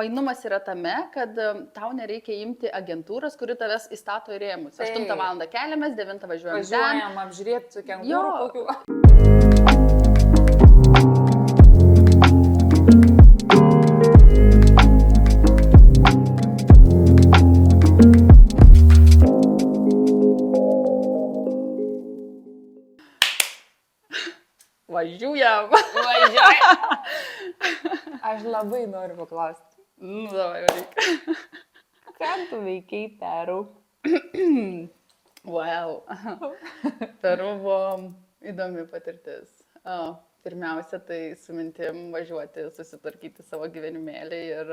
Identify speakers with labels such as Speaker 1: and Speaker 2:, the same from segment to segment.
Speaker 1: fainumas yra tame, kad tau nereikia imti agentūros, kuri tavęs įstato į rėmus. 8 val. Keliamės, 9 važiuojam.
Speaker 2: Važiuojam apžiūrėti kengūrų kokių.
Speaker 1: Važiuojam.
Speaker 2: Aš labai noriu paklausti.
Speaker 1: Nu, davai, varyk.
Speaker 2: Ką tu veikiai Peru?
Speaker 1: Wow. Peru buvo įdomi patirtis. Pirmiausia, tai su mintim važiuoti, susitvarkyti savo gyvenimėlį ir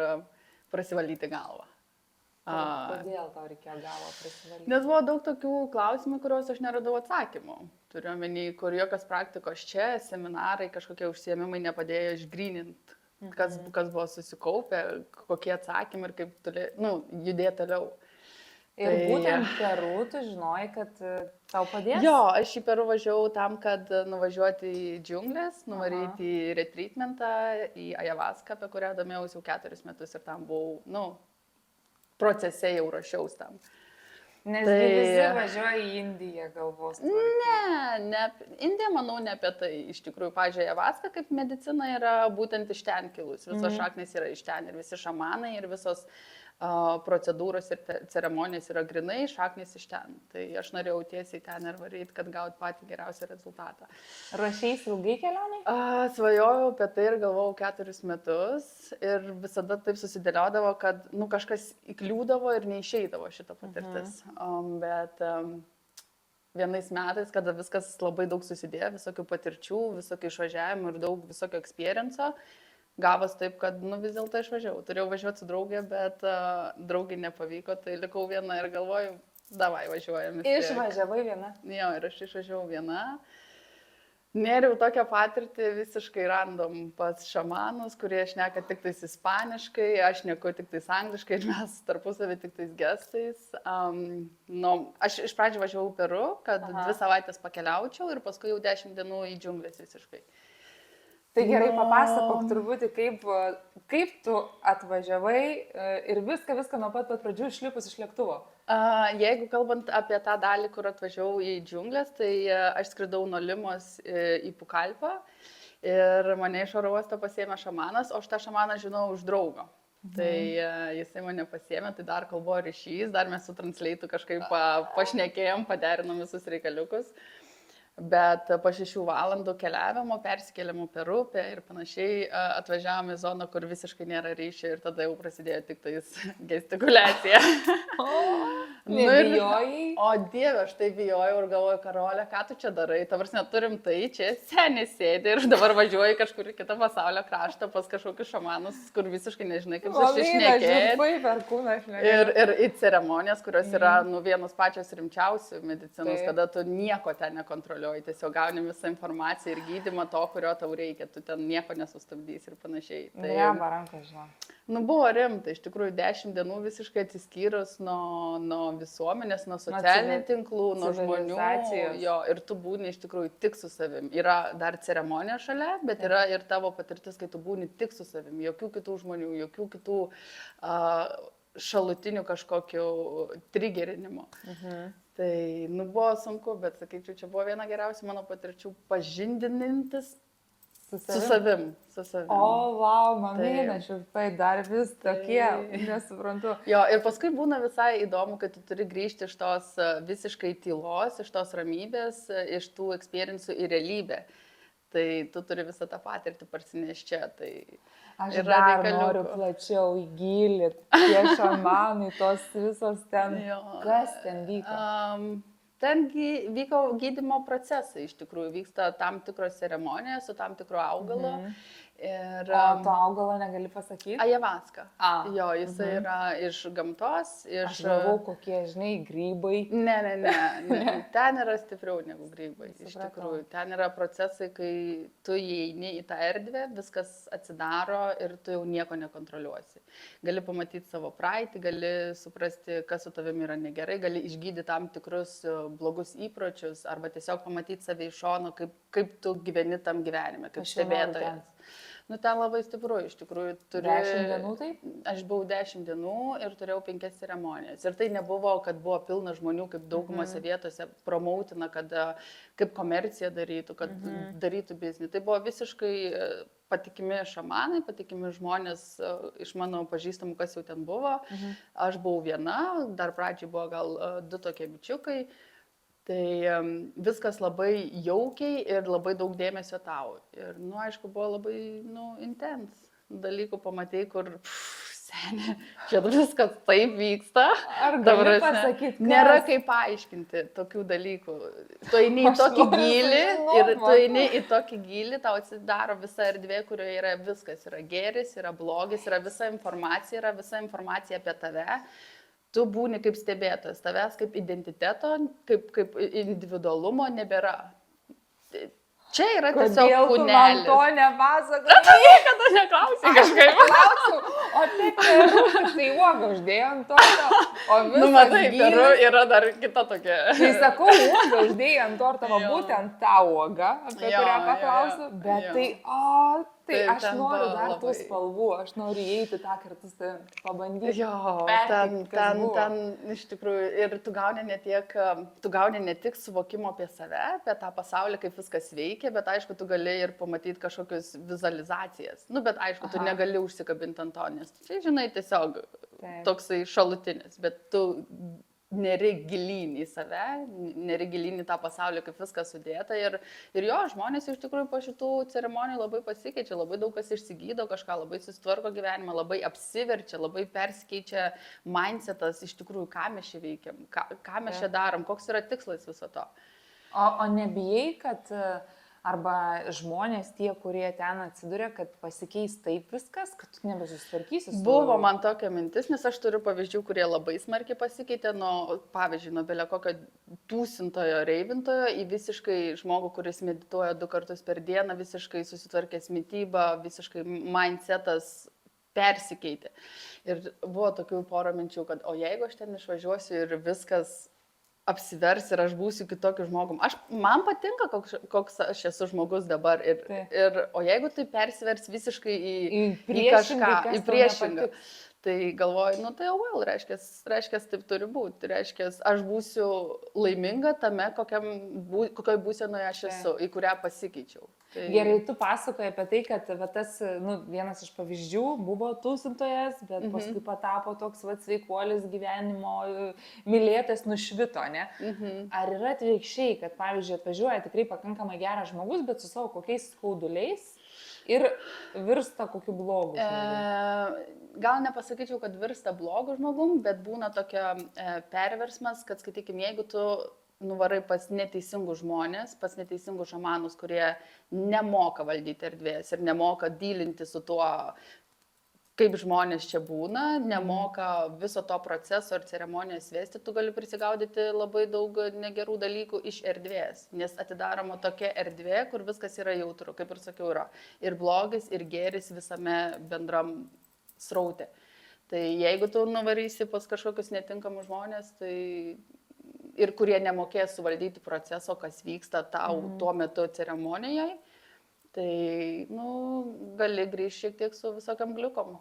Speaker 1: prasivalyti galvą.
Speaker 2: Kodėl tau reikėjo galvą prasivalyti?
Speaker 1: Nes buvo daug tokių klausimų, kuriuos aš neradau atsakymų. Turiu omeny, kur jokios praktikos čia, seminarai, kažkokie užsiėmimai nepadėjo išgryninti, kas buvo susikaupę, kokie atsakymai ir kaip judėti toliau.
Speaker 2: Ir būtent Peru tu žinojai, kad tau padės?
Speaker 1: Jo, aš į Peru važiavau tam, kad nuvažiuoti į džiunglės, nuvaryti į retreatmentą, į Ajavaską, apie kurią domėjausi jau 4 metus ir tam buvau, procese jau rašiaus tam.
Speaker 2: Nes visi važiuoja į Indiją galvos.
Speaker 1: Ne, Indija, manau, ne apie tai. Iš tikrųjų, pavyzdžiui, Ajavaska kaip medicina yra būtent iš ten kilus. Visos šaknys yra iš ten ir visi šamanai ir visos procedūros ir ceremonijos yra grinai, šaknys iš ten. Tai aš norėjau tiesiai ten ir varyti, kad gauti patį geriausią rezultatą.
Speaker 2: Ruošeisi ilgai kelioniai?
Speaker 1: Svajojau apie tai ir galvojau 4 metus ir visada taip susidėliodavo, kad kažkas įkliūdavo ir neišeidavo šitą patirtis. Bet vienais metais, kada viskas labai daug susidėjo, visokių patirčių, visokių išvažiavimų ir daug visokio experienco, gavos taip, kad vis dėlto išvažiavau. Turėjau važiuoti su draugė, bet draugiai nepavyko, tai likau viena ir galvoju, davai važiuojam.
Speaker 2: Išvažiavai viena?
Speaker 1: Jo, ir aš išvažiavau viena. Nėriau tokią patirtį visiškai random pas šamanus, kurie šneka tik tais ispaniškai, aš šneku tik tais angliškai ir mes tarpusavį tik tais gestais. Aš iš pradžių važiavau į Peru, kad 2 savaitės pakeliaučiau ir paskui jau 10 dienų į džiunglės visiškai.
Speaker 2: Tai gerai, papasakok truputį, kaip tu atvažiavai ir viską nuo pat pradžių išlipus iš lėktuvo.
Speaker 1: Jeigu kalbant apie tą dalį, kur atvažiavau į džiunglės, tai aš skridau nuo Limos į Pukalpą ir mane iš oro uosto pasiėmė šamanas, o aš tą šamaną žinau už draugo. Tai jisai mane pasiėmė, tai dar kol buvo ryšys, dar mes su transleitu kažkaip pašnekėjom, paderinom visus reikaliukus. Bet po 6 valandų keliavimo, persikėlėm per upę ir panašiai atvažiavom į zoną, kur visiškai nėra ryšio ir tada jau prasidėjo tik tais gestikuliacija.
Speaker 2: Nebijojai?
Speaker 1: O Dieve, aš tai bijojau ir galvoju, Karolė, ką tu čia darai? Tavars neturim tai, čia seniai sėdi ir dabar važiuoji kažkur į kitą pasaulio kraštą pas kažkokius šamanus, kur visiškai nežinai, kaip susišnekėti. Ir į ceremonijas, kurios yra vienos pačios rimčiausių medicinos, kada tu nieko ten nekontroliuoji, tiesiog gauni visą informaciją ir gydymą to, kurio tau reikia, tu ten nieko nesustabdysi ir panašiai. Buvo rimta, iš tikrųjų 10 dienų visiškai atsiskyrus nuo visuomenės, nuo socialinių tinklų, nuo žmonių. Jo, ir tu būni iš tikrųjų tik su savim. Yra dar ceremonija šalia, bet yra ir tavo patirtis, kai tu būni tik su savim. Jokių kitų žmonių, jokių kitų šalutinių kažkokių trigerinimo. Tai buvo sunku, bet sakyčiau, čia buvo viena geriausių mano patirčių pažindinintis su savim.
Speaker 2: Wow, mamina, šiurpai, dar vis tokie, nesuprantu.
Speaker 1: Jo, ir paskui būna visai įdomu, kad tu turi grįžti iš tos visiškai tylos, iš tos ramybės, iš tų experiencų į realybę. Tai tu turi visą tą patirtį parsineš čia. Tai
Speaker 2: aš dar noriu plačiau į gilį, tie šamanai, tos visos ten, kas ten vyko?
Speaker 1: Ten vyko gydymo procesai, iš tikrųjų vyksta tam tikros ceremonijos su tam tikro augalo.
Speaker 2: O to augalo negali pasakyti?
Speaker 1: Ajavaska. Jo, jisai yra iš gamtos.
Speaker 2: Aš galvau, kokie, žinai, grybai.
Speaker 1: Ne. Ten yra stipriau negu grybai. Iš tikrųjų, ten yra procesai, kai tu įeini į tą erdvę, viskas atsidaro ir tu jau nieko nekontroliuosi. Gali pamatyti savo praeitį, gali suprasti, kas su tavimi yra negerai, gali išgydyti tam tikrus blogus įpročius arba tiesiog pamatyti save iš šono, kaip tu gyveni tam gyvenime, kaip stebėtojas. Nu, ten labai stipru, iš tikrųjų.
Speaker 2: 10 dienų taip?
Speaker 1: Aš buvau 10 dienų ir turėjau 5 ceremonijas. Ir tai nebuvo, kad buvo pilna žmonių, kaip daugumose vietose promautina, kad kaip komerciją darytų, kad darytų biznį. Tai buvo visiškai patikimi šamanai, patikimi žmonės iš mano pažįstamų, kas jau ten buvo. Aš buvau viena, dar pradžiai buvo gal 2 tokie bičiukai. Tai viskas labai jaukiai ir labai daug dėmesio tau. Ir, aišku, buvo labai, intens dalykų pamatei, kur, seniai, čia viskas taip vyksta.
Speaker 2: Ar gali pasakyti, kas?
Speaker 1: Nėra kaip paaiškinti tokių dalykų. Tu eini į tokį gylį ir tu eini į tokį gylį, tau atsidaro visa erdvė, kurioje yra viskas. Yra gėris, yra blogis, yra visa informacija apie tave. Tu būni kaip stebėtojas, tavęs kaip identiteto, kaip individualumo nebėra. Čia yra tiesiog kūnelis.
Speaker 2: Kodėl tu man to nepasakoji?
Speaker 1: Niekada neklausai kažkaip.
Speaker 2: Klausiu, o taip tai uoga uždėjo ant torto, o viskas
Speaker 1: Matai,
Speaker 2: gylis.
Speaker 1: yra dar kita tokia.
Speaker 2: Tai sakau, uoga uždėjo ant torto, va būtent tą uogą, apie kurią paklausiu, bet tai, tai aš noriu dar tų spalvų, aš noriu įeiti tą kartu pabandyti.
Speaker 1: Jo, ten iš tikrųjų ir tu gauni ne tik suvokimo apie save, apie tą pasaulį, kaip viskas veikia, bet aišku, tu gali ir pamatyti kažkokius vizualizacijas. Bet aišku, tu negali užsikabinti ant to, nes čia, žinai, tiesiog toksai šalutinis, bet tu neri gilyn į save, neri gilyn į tą pasaulį, kaip viskas sudėta. Ir jo, žmonės iš tikrųjų po šitų ceremonijų labai pasikeičia, labai daug kas išsigydo kažką, labai susitvarko gyvenimą, labai apsiverčia, labai persikeičia mindsetas, iš tikrųjų, ką mes čia veikiam, ką mes čia darom, koks yra tikslas viso to.
Speaker 2: O nebijai, kad arba žmonės tie, kurie ten atsiduria, kad pasikeis taip viskas, kad tu nebesusitvarkysi su...
Speaker 1: Buvo man tokia mintis, nes aš turiu pavyzdžių, kurie labai smarkiai pasikeitė pavyzdžiui, nuo belio kokio tūsintojo reivintojo į visiškai žmogų, kuris medituoja 2 kartus per dieną, visiškai susitvarkęs mitybą, visiškai mindsetas persikeitė. Ir buvo tokių porą minčių, kad o jeigu aš ten išvažiuosiu ir viskas apsivers ir aš būsiu kitokiu žmogum. Man patinka, koks aš esu žmogus dabar. O jeigu tai persivers visiškai į kažką, į priešingą, tai galvoju, tai reiškia, taip turi būti. Reiškia, aš būsiu laiminga tame, kokioj būsenoje aš esu, į kurią pasikeičiau.
Speaker 2: Gerai, tu pasakoji apie tai, kad tas, vienas iš pavyzdžių buvo tūsintojas, bet paskui patapo toks sveikuolis gyvenimo, mylėtas, nušvito, ne? Ar yra atvirkščiai, kad, pavyzdžiui, atvažiuoja tikrai pakankamai geras žmogus, bet su savo kokiais skauduliais ir virsta kokiu blogu žmogum?
Speaker 1: Gal nepasakyčiau, kad virsta blogu žmogum, bet būna tokia perversmas, kad, skaitykim, jeigu tu nuvarai pas neteisingus žmonės, pas neteisingus šamanus, kurie nemoka valdyti erdvės ir nemoka dylinti su tuo, kaip žmonės čia būna, nemoka viso to proceso ir ceremonijos vesti, tu gali prisigaudyti labai daug negerų dalykų iš erdvės, nes atidaroma tokia erdvė, kur viskas yra jautru, kaip ir sakiau, yra ir blogis, ir gėris visame bendram sraute. Tai jeigu tu nuvarysi pas kažkokius netinkamus žmonės, tai ir kurie nemokės suvaldyti proceso, kas vyksta tau tuo metu ceremonijoje, tai, gali grįžti šiek tiek su visokiam gliukom,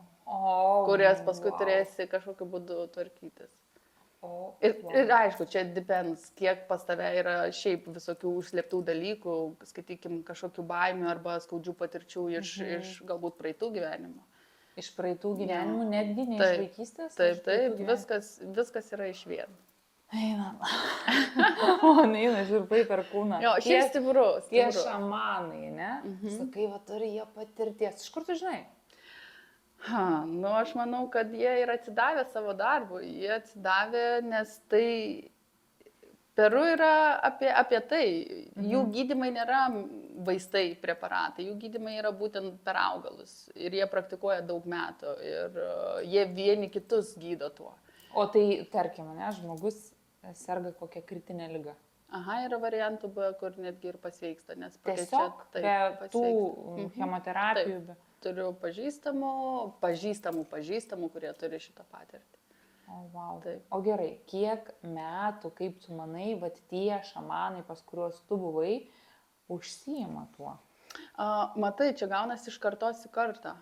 Speaker 1: kurias paskui turėsi kažkokiu būdu tvarkytis. Ir aišku, čia depends, kiek pas tave yra šiaip visokių užslėptų dalykų, skaitykim, kažkokių baimių arba skaudžių patirčių iš galbūt praeitų gyvenimų.
Speaker 2: Iš praeitų gyvenimų, netgi ne iš vaikystės?
Speaker 1: Taip, viskas yra iš vien.
Speaker 2: Eina. Neina, žirpai per kūną.
Speaker 1: Jo, šiaip stiprus.
Speaker 2: Tie šamanai, ne? Sakai, turi jie patirties. Iš kur tu žinai?
Speaker 1: Aš manau, kad jie yra atsidavę savo darbui. Jie atsidavė, nes tai Peru yra apie tai. Jų gydymai nėra vaistai, preparatai. Jų gydymai yra būtent per augalus. Ir jie praktikuoja daug metų. Ir jie vieni kitus gydo tuo.
Speaker 2: O tai, tarkim, žmogus serga kokią kritinę ligą.
Speaker 1: Yra variantų, kur netgi ir pasveiksta.
Speaker 2: Tiesiog be tų chemoterapijų.
Speaker 1: Turiu pažįstamų, kurie turi šitą patirtį.
Speaker 2: Wow. O gerai, kiek metų, kaip tu manai, tie šamanai, pas kuriuos tu buvai, užsiima tuo?
Speaker 1: Matai, čia gaunasi iš kartos į kartą.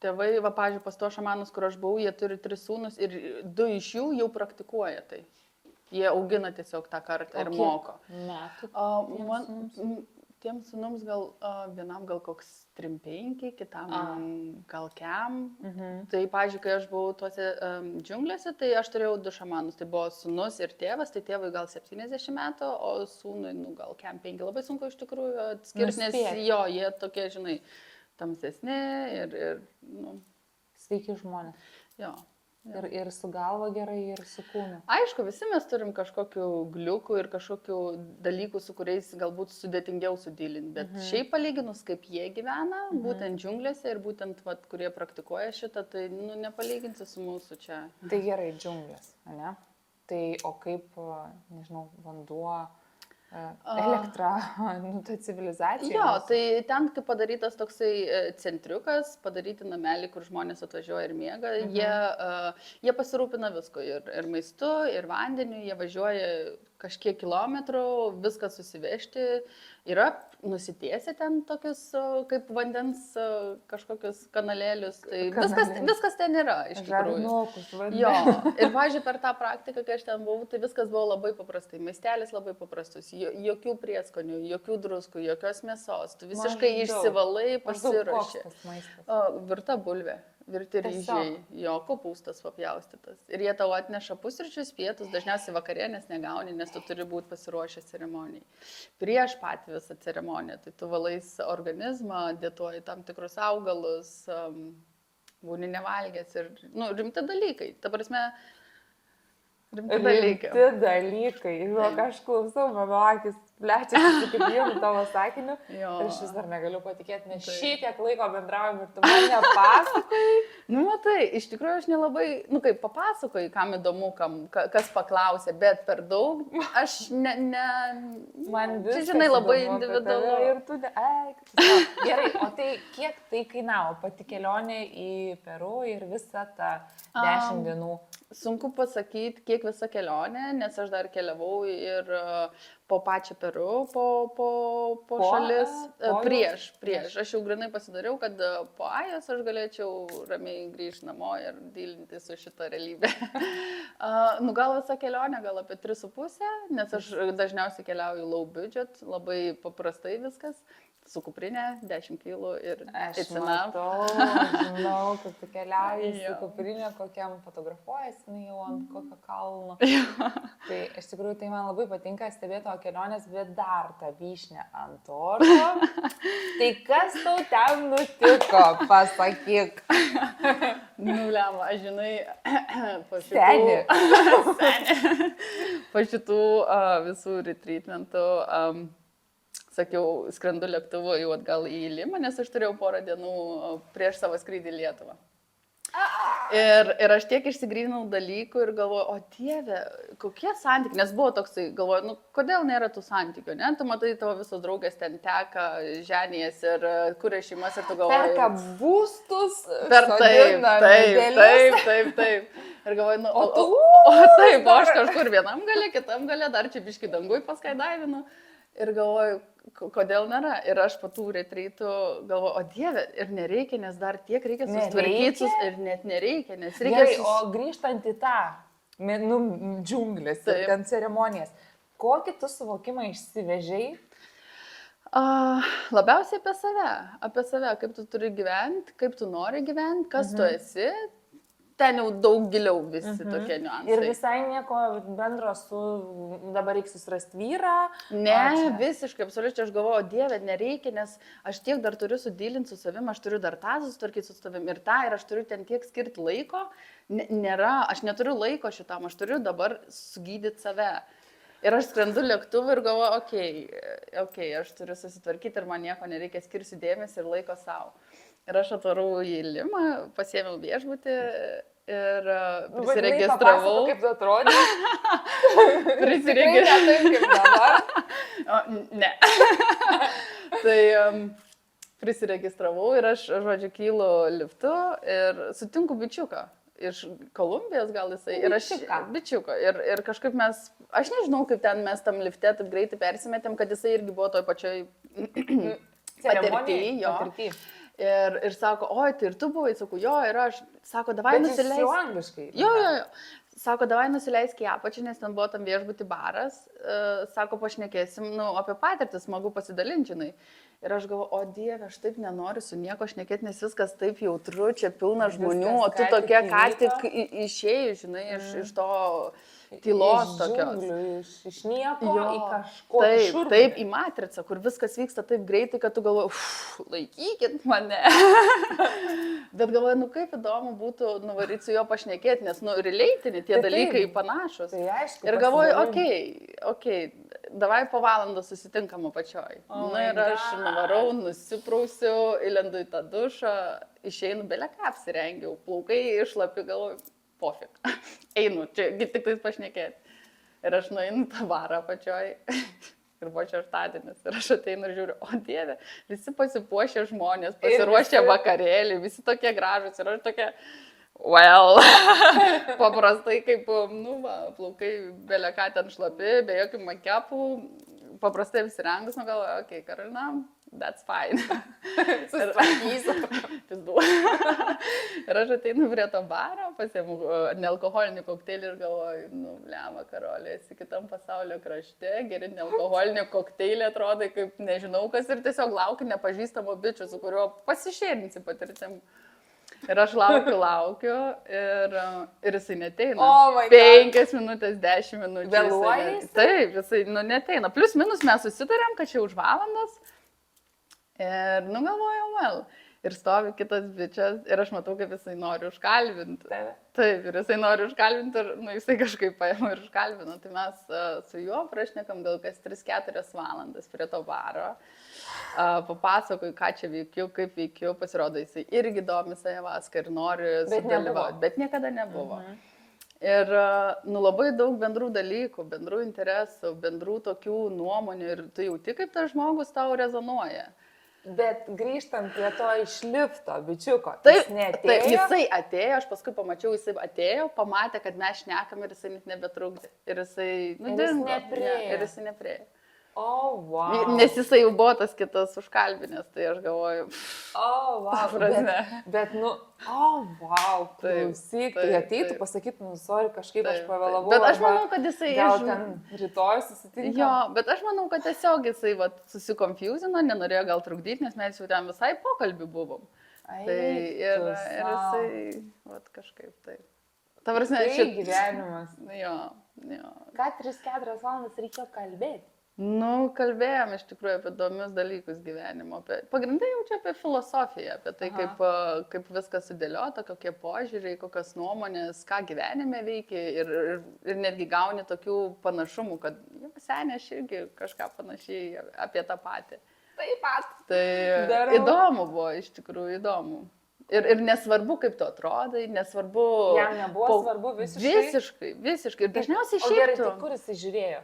Speaker 1: Tėvai, va, pažiūrėjau, pas to šamanus, kur aš buvau, jie turi 3 sūnus ir 2 iš jų jau praktikuoja tai. Jie augina tiesiog tą kartą ir moko.
Speaker 2: Metų.
Speaker 1: Tiems sūnums gal vienam gal koks 3-5, kitam gal kem. Tai, pažiūrėjau, kai aš buvau tuose džiunglėse, tai aš turėjau 2 šamanus. Tai buvo sūnus ir tėvas, tai tėvui gal 70 metų, o sūnui gal kem 5. Labai sunku iš tikrųjų atskirti, nes jo, jie tokie, žinai, tamsesni ir
Speaker 2: Sveiki žmonės.
Speaker 1: Jo.
Speaker 2: Ir su galva gerai, ir su kūnu.
Speaker 1: Aišku, visi mes turim kažkokių gliukų ir kažkokių dalykų, su kuriais galbūt sudėtingiau sudylinti, bet šiaip palyginus, kaip jie gyvena, būtent džiunglėse ir būtent, vat, kurie praktikuoja šitą, tai nepalyginti su mūsų čia.
Speaker 2: Tai gerai, džiunglės, ne? Tai o kaip, nežinau, vanduo, elektra, ta civilizacija.
Speaker 1: Jo, tai ten kaip padarytas toksai centriukas, padaryti namelį, kur žmonės atvažiuoja ir miega, jie pasirūpina visko, ir maistu, ir vandeniu, jie važiuoja kažkiek kilometrų, viską susivežti, yra nusitiesę ten tokius kaip vandens kažkokius kanalėlius, tai viskas ten yra iš tikrųjų.
Speaker 2: Žarnokus, vandens.
Speaker 1: Jo, ir važiuoju per tą praktiką, kai aš ten buvau, tai viskas buvo labai paprastai, maistelis labai paprastus, jokių prieskonių, jokių druskų, jokios mėsos, tu visiškai išsivalai, pasiruoši. Virta bulvė. Virti ryžiai, jo, kopūstas papjaustytas. Ir jie tau atneša pusryčius, pietus, dažniausiai vakarienės negauni, nes tu turi būti pasiruošęs ceremonijai. Prieš pat visą ceremoniją, tai tu valais organizmą, dėtuoji tam tikrus augalus, būni nevalgęs ir, rimti dalykai. Ta prasme, rimti
Speaker 2: dalykai. Žinok, aš klausau, mano akis plečiasi su kiekvienu tavo sakiniu. Aš vis dar negaliu patikėti, nes šitiek laiko bendraujam ir tu man nepasakoji.
Speaker 1: Matai, iš tikrųjų aš nelabai, kaip papasakoju, kam įdomu, kas paklausė, bet per daug aš
Speaker 2: man viskas
Speaker 1: žinai, labai individualu.
Speaker 2: Ir tu Gerai, o tai kiek tai kainavo pati kelionė į Peru ir visą tą 10 dienų?
Speaker 1: Sunku pasakyti, kiek visa kelionė, nes aš dar keliavau ir po pačią Peru, po šalis, prieš. Aš jau grinai pasidariau, kad po Ajos aš galėčiau ramiai grįžti namo ir dylinti su šitą realybę. Gal visa kelionė, gal apie 3,5, nes aš dažniausiai keliauju low budget, labai paprastai viskas. Su kuprinė, 10 kilų ir
Speaker 2: žinau, kad tu keliauji su kuprinė, kokiam fotografuojasi, jau ant kokio kalno. Tai iš tikrųjų tai man labai patinka stebėti tavo kelionės, bet dar ta vyšnė ant torto. Tai kas tau ten nutiko, pasakyk.
Speaker 1: Nulemą, žinai, po šitų visų retreatmentų. Sakiau, skrendu lėktuvu jau atgal į Limą, nes aš turėjau porą dienų prieš savo skrydį į Lietuvą. Ir aš tiek išsigryninau dalykų ir galvoju, o Dieve, kokie santykiai, nes buvo toksai, galvoju, kodėl nėra tų santykių, ne? Tu matai, tavo visos draugės ten teka, ženijas ir kuria šeimas ir tu galvoji.
Speaker 2: Perka būstus,
Speaker 1: taip. Ir galvoju, taip, aš kažkur vienam gale, kitam gale, dar čia biški dangui paskaidaivinu. Ir galvoju, kodėl nėra. Ir aš po tų retreitų galvoju, o Dieve, ir nereikia, nes dar tiek reikia susitvarkyti, ir net nereikia, nes reikia...
Speaker 2: Gerai, o grįžtant į tą, džiunglės ir ten ceremonijas, kokį tu suvokimą išsivežei?
Speaker 1: Labiausiai apie save, kaip tu turi gyventi, kaip tu nori gyventi, kas tu esi. Ten jau daug giliau visi tokie niuansai.
Speaker 2: Ir visai nieko bendro su dabar reikia susirasti vyrą?
Speaker 1: Ne, visiškai, absoliučiai, aš galvoju, Dieve, nereikia, nes aš tiek dar turiu sudylinti su savim, aš turiu dar tą susitvarkyti su savim ir aš turiu ten tiek skirti laiko. Aš neturiu laiko šitam, aš turiu dabar sugydyti save. Ir aš skrendu lėktuvą ir galvoju, okei, aš turiu susitvarkyti ir man nieko nereikia, skirsiu dėmesį ir laiko savo. Ir aš atvarau į Limą, pasiėmiau viešbutį ir prisiregistravau.
Speaker 2: Kaip tu atrodė?
Speaker 1: Prisiregistravau.
Speaker 2: Kaip dabar?
Speaker 1: Ne. Tai prisiregistravau ir aš, žodžiu, kylu liftu ir sutinku bičiuką. Iš Kolumbijos gal jisai. Ir aš bičiuko. Ir kažkaip aš nežinau, kaip ten mes tam lifte taip greitai persimetėm, kad jisai irgi buvo toj pačioj patirty, jo.
Speaker 2: Patirty.
Speaker 1: Ir sako, oi, tai ir tu buvai, sakau, jo, ir aš, sako, davai nusileisk.
Speaker 2: Jau angliškai.
Speaker 1: Jo. Sako, davai nusileisk į apačią, nes ten buvo tam viešbutį baras. Sako, pašnekėsim, apie patirtį, smagu pasidalinti, žinai. Ir aš galvoju, o Dieve, aš taip nenoriu su nieko šnekėti, nes viskas taip jautru, čia pilna žmonių, o tu tokia ką tik išėjai, žinai, iš to tylos tokios.
Speaker 2: Iš nieko į kažko.
Speaker 1: Taip, į matricą, kur viskas vyksta taip greitai, kad tu galvoji, laikykit mane. Bet galvoju, kaip įdomu būtų nuvaryti su juo pašnekėti, nes, relatini tie dalykai panašus.
Speaker 2: Tai aišku.
Speaker 1: Ir galvoju, okei, davai po valandą susitinkam apačioj. Ir aš nuvarau, nusiprausiu, įlendu į tą dušą, išeinu, beleką apsirengiau, plaukai išlapi, galvoju, pofik. Einu, čia tik tais pašnekėti. Ir aš nueinu tą barą apačioj. Ir buvo šeštadienis. Ir aš ateinu ir žiūriu, o Dieve, visi pasipuošę žmonės, pasiruošę vakarėlį, visi tokie gražus. Ir aš tokia, paprastai kaip, plaukai beleką ten šlapi, be jokių makepų, paprastai apsirengus, galvoju, okei, Karolina, that's fine.
Speaker 2: Susitvarkysiu.
Speaker 1: Ir aš ateinu prie to baro, pasiemu nealkoholinį kokteilį ir galvoju, lemą, Karolė, esi kitam pasaulio krašte, geri nealkoholinį kokteilį, atrodai kaip nežinau kas ir tiesiog laukiu nepažįstamo bičio, su kuriuo pasišėrinsi patirtim. Ir aš laukiu ir jisai neteina. 5 minutės, 10 minučių.
Speaker 2: Vėluoja?
Speaker 1: Taip, jisai neteina. Plius minus mes susitarėm, kad čia už valandas. Ir galvojau, ir stovi kitas bičias ir aš matau, kaip jisai nori užkalbinti. Taip, ir jisai nori užkalbinti ir jisai kažkaip paima ir užkalbina. Tai mes su juo prašnekam gal kas 3-4 valandas prie to baro. Papasakoju, ką čia veikiu, kaip veikiu, pasirodo, jisai irgi domisi Ajavaską ir nori sudalyvauti, bet niekada nebuvo. Ir labai daug bendrų dalykų, bendrų interesų, bendrų tokių nuomonių ir tu jauti, kaip tas žmogus tau rezonuoja.
Speaker 2: Bet grįžtant prie to iš lifto, bičiuko,
Speaker 1: jis neatėjo? Taip, jisai atėjo, aš paskui pamačiau, jisai atėjo, pamatė, kad mes šnekam ir jisai net nebetrukdė. Ir jisai, ir jisai nepriejo.
Speaker 2: O, wow.
Speaker 1: Nes jisai jau buvo tas kitas užkalbinės, tai aš galvoju.
Speaker 2: O, wow. Bet wow, klausyk, tai ateitų, pasakytų, sorry, kažkaip aš pavėlavau.
Speaker 1: Bet aš manau, kad jisai...
Speaker 2: Gal ten rytoj susitinkam.
Speaker 1: Jo, bet aš manau, kad tiesiog jisai susikonfuzino, nenorėjo gal trukdyti, nes mes jau ten visai pokalbį buvom. Tai ir jisai, kažkaip taip.
Speaker 2: Ta prasme, tai gyvenimas.
Speaker 1: Jo.
Speaker 2: Ką 3-4 valandas reikėjo kalbėti?
Speaker 1: Kalbėjom iš tikrųjų apie įdomius dalykus gyvenimo. Pagrindai jau čia apie filosofiją, apie tai, kaip viskas sudėliota, kokie požiūriai, kokios nuomonės, ką gyvenime veikia ir netgi gauni tokių panašumų, kad senė aš irgi kažką panašiai apie tą patį.
Speaker 2: Taip pat.
Speaker 1: Tai įdomu buvo, iš tikrųjų įdomu. Ir nesvarbu, kaip tu atrodai, nesvarbu...
Speaker 2: Jam nebuvo svarbu visiškai?
Speaker 1: Visiškai. Ir dažniausiai šiaip tu...
Speaker 2: O gerai, tai kur jisai žiūrėjo?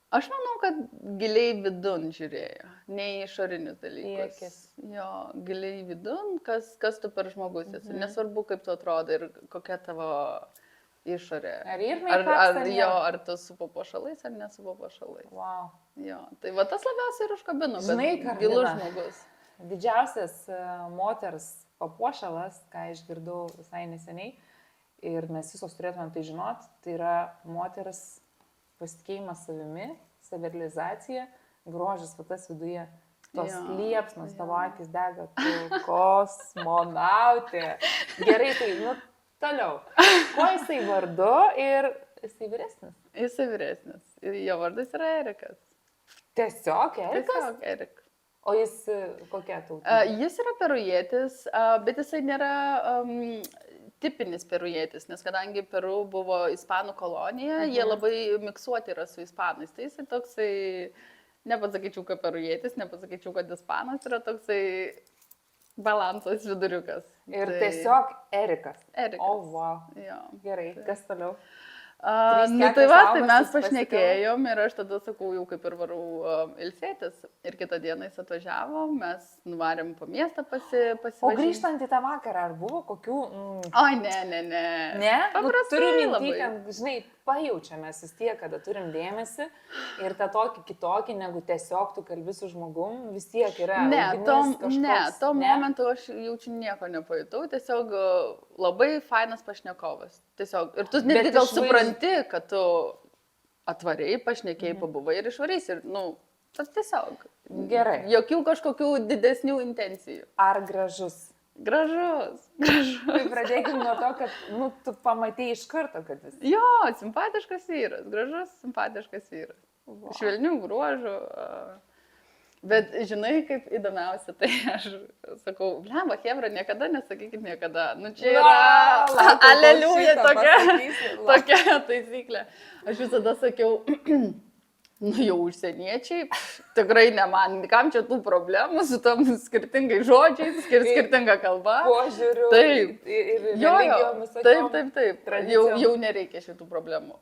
Speaker 1: Aš manau, kad giliai vidun žiūrėjo, ne į išorinius dalykus.
Speaker 2: Iekis.
Speaker 1: Jo, giliai vidun, kas tu per žmogus esi. Nesvarbu, kaip tu atrodai ir kokia tavo išorė. Ar tu su papuošalais, ar ne su papuošalais.
Speaker 2: Wow.
Speaker 1: Jo, tai va tas labiausiai ir užkabino,
Speaker 2: žinai,
Speaker 1: bet gilus žmogus.
Speaker 2: Didžiausias moters papuošalas, ką išgirdau visai neseniai, ir mes visos turėtumėm tai žinoti, tai yra moters pasitikėjimas savimi, savirealizacija, grožis tas viduje, tos liepsnos, tavo akis dega, tu kosmonautė. Gerai, tai, toliau. Kuo jisai vardu ir jisai vyresnis?
Speaker 1: Jisai vyresnis. Ir jo vardas yra Erikas.
Speaker 2: Tiesiog Erikas?
Speaker 1: Tiesiog Erikas.
Speaker 2: O jis kokia tauta?
Speaker 1: Jis yra perujietis, bet jisai nėra... tipinis perujietis, nes kadangi Peru buvo ispanų kolonija, jie labai miksuoti yra su ispanais. Tai jisai toksai, nepasakyčiau, kad perujietis, nepasakyčiau, kad ispanas, yra toksai balansas viduriukas.
Speaker 2: Ir tiesiog Erikas.
Speaker 1: Erikas.
Speaker 2: O, wow.
Speaker 1: Jo.
Speaker 2: Gerai, kas toliau?
Speaker 1: Tai mes pašnekėjom ir aš tada sakau, jau kaip ir varau ilsėtis. Ir kitą dieną jis atvažiavo, mes nuvarėm po miestą pasivažinti.
Speaker 2: O grįžtant į tą vakarą, ar buvo kokių...
Speaker 1: Oi, ne.
Speaker 2: Ne?
Speaker 1: Paprastai
Speaker 2: turiu
Speaker 1: labai.
Speaker 2: Minty, žinai, pajaučiamės vis tiek, kada turim dėmesį ir tą tokį kitokį, negu tiesiog tu kalbi su žmogum, vis tiek yra.
Speaker 1: To momentu aš jaučiu nieko nepajutau, tiesiog labai fainas pašnekovas. Tiesiog. Ir tu netgi gal supranti, kad tu atvariai pašnekėjai, pabuvai ir išvarys. Ir, tas tiesiog.
Speaker 2: Gerai.
Speaker 1: Jokių kažkokių didesnių intencijų.
Speaker 2: Ar gražus?
Speaker 1: Gražus.
Speaker 2: Tai pradėkime nuo to, kad tu pamatėjai iš karto, kad jis.
Speaker 1: Jo, simpatiškas vyras, gražus, simpatiškas vyras. Wow. Švelnių bruožų. Bet žinai, kaip įdomiausia, tai aš sakau, blemba, chebra, niekada nesakykit niekada. Čia yra aleliuja tokia taisyklė. Aš visada sakiau, jau užsieniečiai, tikrai ne man, kam čia tų problemų su tam skirtingai žodžiais, skirtinga kalba.
Speaker 2: Požiūriu.
Speaker 1: Taip.
Speaker 2: Ir religijomis.
Speaker 1: Taip. Jau nereikia šitų problemų.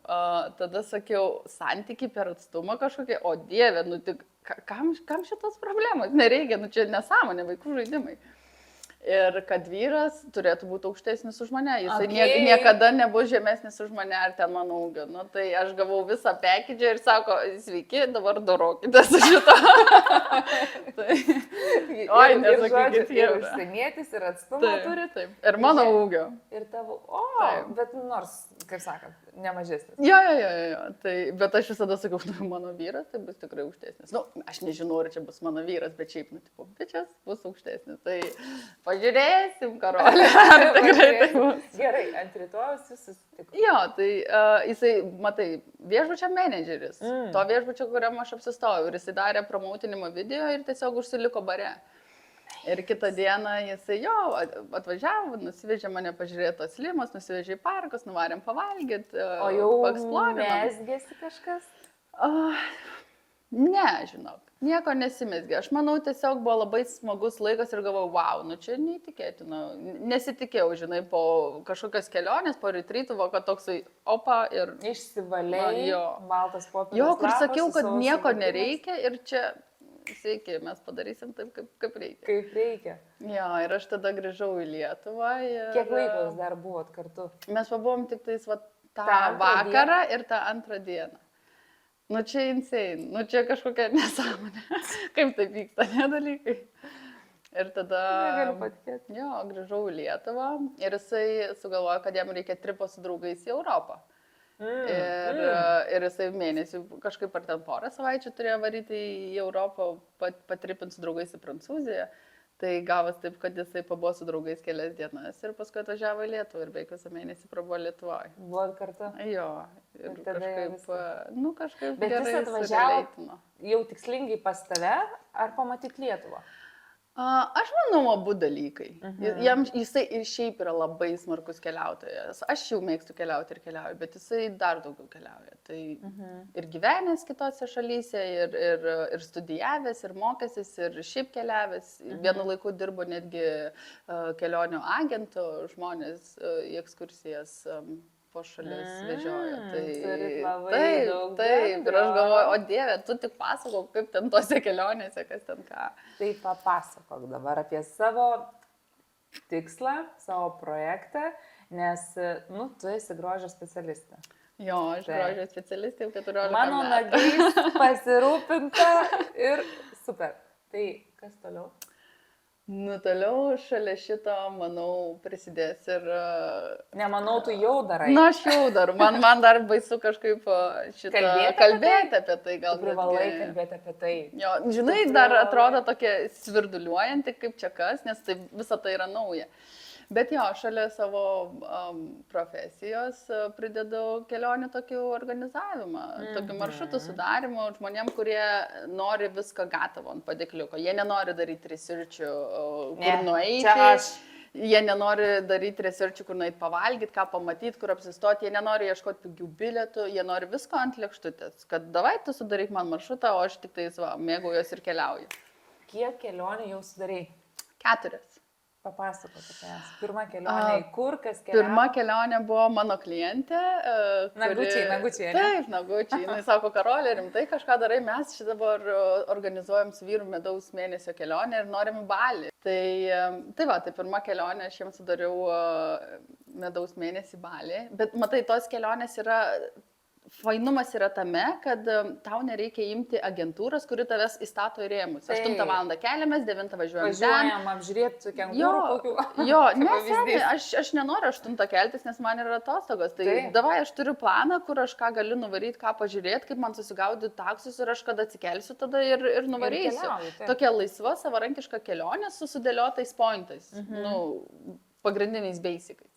Speaker 1: Tada sakiau, santykiai per atstumą kažkokie, o Dieve, tik kam šitos problemos? Nereikia, čia nesąmonė, vaikų žaidimai. Ir kad vyras turėtų būti aukštesnis už mane, jisai niekada nebus žemesnis už mane ar ten mano ūgio. Tai aš gavau visą package ir sako, sveiki, dabar dorokite su šito. Oi, nesakykit,
Speaker 2: ir užsienietis, ir atstumą turi.
Speaker 1: Taip. Ir mano ūgio.
Speaker 2: Ir tavo, bet nors, kaip sakant, nemažesnis.
Speaker 1: Jo. Bet aš visada sakau, mano vyras, tai bus tikrai aukštesnis. Aš nežinau, ar čia bus mano vyras, bet šiaip, bičias bus aukštesnis. Tai pažiūrėsim, karolė.
Speaker 2: Gerai, ant rytojus jūs susitiko.
Speaker 1: Jo, tai jisai, matai, viešbučio menedžeris, to viešbučio, kuriam aš apsistojau. Ir jisai darė promautinimo video ir tiesiog užsiliko bare. Ir kitą dieną jisai atvažiavo, nusivežė mane pažiūrėti tos limos, nusivežė į parkus, nuvarėm pavalgyti.
Speaker 2: O jau mesgėsi kažkas?
Speaker 1: Ne, žinok. Nieko nesimesgė. Aš manau, tiesiog buvo labai smagus laikas ir galvojau, wow, čia neįtikėtina. Nesitikėjau, žinai, po kažkokios kelionės, po retrytų, kad toksai opa ir...
Speaker 2: Išsivalėjai, baltas popierius.
Speaker 1: Jo, kur sakiau, kad nieko nereikia ir čia, sveiki, mes padarysim taip, kaip reikia.
Speaker 2: Kaip reikia.
Speaker 1: Jo, ir aš tada grįžau į Lietuvą.
Speaker 2: Kiek laiko jūs dar buvot kartu?
Speaker 1: Mes pabuvom tik tais tą vakarą ir tą antrą dieną. Čia insane, čia kažkokia nesąmonė. Kaip taip vyksta, dalykai. Ir tada, grįžau į Lietuvą ir jisai sugalvojo, kad jam reikia tripo su draugais į Europą. Ir jisai mėnesį kažkaip ar ten porą savaičių turėjo varyti į Europą, patripinti su draugais į Prancūziją. Tai gavas taip, kad jisai pabuvo su draugais kelias dienas ir paskui atvažiavo į Lietuvą ir beveik visą mėnesį prabuvo Lietuvoje.
Speaker 2: Buvot kartu?
Speaker 1: Jo. Ir kažkaip
Speaker 2: bet
Speaker 1: gerai
Speaker 2: jis atvažiavo jau tikslingai pas tave ar pamatyt Lietuvą?
Speaker 1: Aš manau, abu dalykai. Jisai ir šiaip yra labai smarkus keliautojas. Aš jau mėgstu keliauti ir keliauju, bet jisai dar daugiau keliauja. Tai ir gyvenęs kitose šalyse, ir studijavęs, ir mokęsis, ir šiaip keliavęs. Vienu laiku dirbo netgi kelionių agentų, žmonės į ekskursijas po šalis vežiojo. Taip. Ir aš galvoju, o Dieve, tu tik pasakok, kaip ten tose kelionėse, kas ten ką.
Speaker 2: Tai papasakok dabar apie savo tikslą, savo projektą, nes, tu esi grožio specialistė.
Speaker 1: Jo, aš grožio specialistė jau 14 metų.
Speaker 2: Mano nagais pasirūpinta ir super. Tai kas toliau?
Speaker 1: Toliau šalia šito, manau, prisidės ir...
Speaker 2: Nemanau, tu jau darai.
Speaker 1: Aš jau daru. Man dar baisu kažkaip kalbėti apie tai.
Speaker 2: Tu privalai kalbėti apie tai.
Speaker 1: Jo, žinai, dar atrodo tokia svirduliuojanti kaip čia kas, nes tai, visa tai yra nauja. Bet jo, šalia savo profesijos pridedu kelionių tokių organizavimą, tokių maršrutų sudarimų žmonėm, kurie nori viską gatavo ant padėkliuko. Jie nenori daryti researchų, kur nueiti. Jie nenori daryti researchų, kur nueiti pavalgyti, ką pamatyti, kur apsistoti. Jie nenori ieškoti pigių bilietų, jie nori visko ant lėkštutės. Kad davai tu sudaryk man maršrutą, o aš tik tai mėgaujuos ir keliauju.
Speaker 2: Kiek kelionių jau sudarai?
Speaker 1: 4.
Speaker 2: Papasakok apie jas. Pirma kelionė į kur, kas keliavo?
Speaker 1: Pirma kelionė buvo mano klientė.
Speaker 2: Nagučiai.
Speaker 1: Taip, Nagučiai. Jis sako, Karolė, rimtai kažką darai, mes šitą dabar organizuojam su vyru medaus mėnesio kelionę ir norim į Balį. Tai pirma kelionė, aš jiems sudariau medaus mėnesį Balį. Bet matai, tos kelionės yra fainumas yra tame, kad tau nereikia imti agentūros, kuri tavęs įstato į rėmus. 8 val. Keliamės, 9 važiuojam.
Speaker 2: Važiuojam apžiūrėti kengūrų kokių.
Speaker 1: Jo, aš nenoriu 8 keltis, nes man yra atostogos. Tai davai, aš turiu planą, kur aš ką galiu nuvaryti, ką pažiūrėti, kaip man susigaudyti taksus ir aš kada atsikelsiu tada ir nuvarysiu. Tokia laisva, savarankiška kelionė su sudėliotais pointais, pagrindiniais basicais.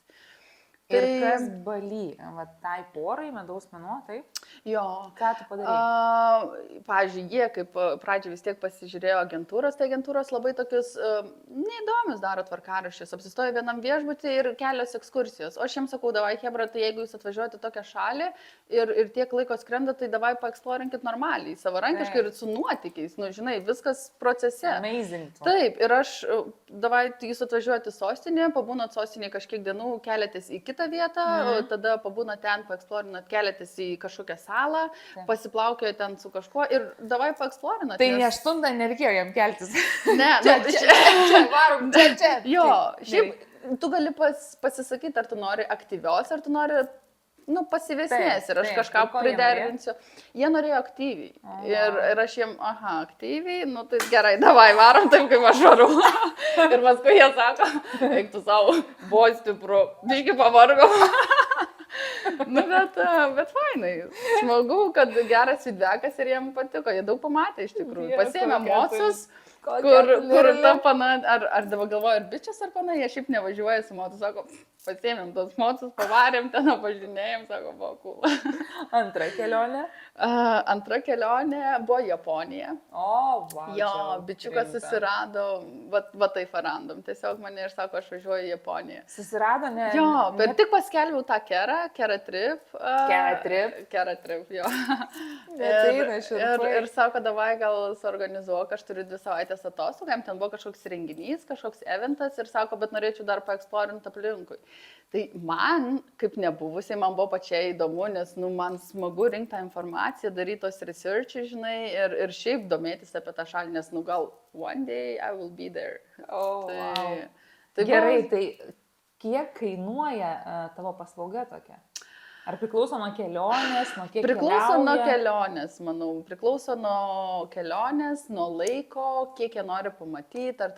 Speaker 2: Ir kas Baly, va tai porai medaus mėnuo, taip?
Speaker 1: Jo.
Speaker 2: Ką tu padarei?
Speaker 1: Pavyzdžiui, jie kaip pradžiai vis tiek pasižiūrėjo agentūros, tai agentūros labai tokius neįdomius daro tvarkaraščius, apsistoja vienam viešbutį ir kelios ekskursijos. O aš jiems sakau, davai, hebra, tai jeigu jūs atvažiuojate tokią šalį ir tiek laiko skrenda, tai davai paeksplorinkit normaliai, savarankiškai ir su nuotykiais, žinai, viskas procese.
Speaker 2: Amazing.
Speaker 1: Taip, ir aš, davai, jūs atvažiuojate sostinėje, pabūnat sostinėje kažkiek dienų, keliatės į kitą vietą, tada pabūna ten, paeksplorinat, keliatės į kažkokią salą, pasiplaukioja ten su kažkuo ir davai paeksplorinat.
Speaker 2: Tai ne 8 nereikėjo jam keltis.
Speaker 1: Ne,
Speaker 2: čia varom, čia.
Speaker 1: Jo, šiaip tu gali pasisakyti, ar tu nori aktyvios, ar tu nori pasyvesnės ir aš kažką priderinsiu. Jie norėjo aktyviai. Ir aš jiem, aktyviai, tai gerai, davai, varom taip, kaip aš varu. Ir paskui jie sako, eik tu savo, buvo stipru, biški pavargau. Bet fainai. Smagu, kad geras feedbackas ir jiem patiko. Jie daug pamatė iš tikrųjų. Pasėmė motus. Kur ta pana, ar dabar galvoju, ar bičias ar pana, jie šiaip nevažiuoja su motu, sako, pasėmėm tos motus, pavarėm ten, pažinėjom, sako, buvo cool.
Speaker 2: Antra kelionė?
Speaker 1: Antra kelionė buvo Japonija.
Speaker 2: O, va.
Speaker 1: Jo, bičiukas susirado, va taip random, tiesiog mane ir sako, aš važiuoju į Japoniją.
Speaker 2: Susirado, ne?
Speaker 1: Jo, bet tik paskelbiau tą Kera Trip.
Speaker 2: Kera
Speaker 1: Trip, jo.
Speaker 2: Ir
Speaker 1: sako, davai gal suorganizuok, aš turiu 2 savaitės atostogų, jam ten buvo kažkoks renginys, kažkoks eventas ir sako, bet norėčiau dar paeksplorinti aplinkui. Tai man, kaip nebuvusiai, man buvo pačiai įdomu, nes man smagu rinkti tą informaciją, daryti tos research'us, žinai, ir šiaip domėtis apie tą šalį, nes gal one day I will be there.
Speaker 2: Tai gerai, tai kiek kainuoja tavo paslauga tokia? Ar priklauso nuo kelionės, nuo kiek
Speaker 1: priklauso nuo kelionės, manau. Priklauso nuo kelionės, nuo laiko, kiek jie nori pamatyti, ar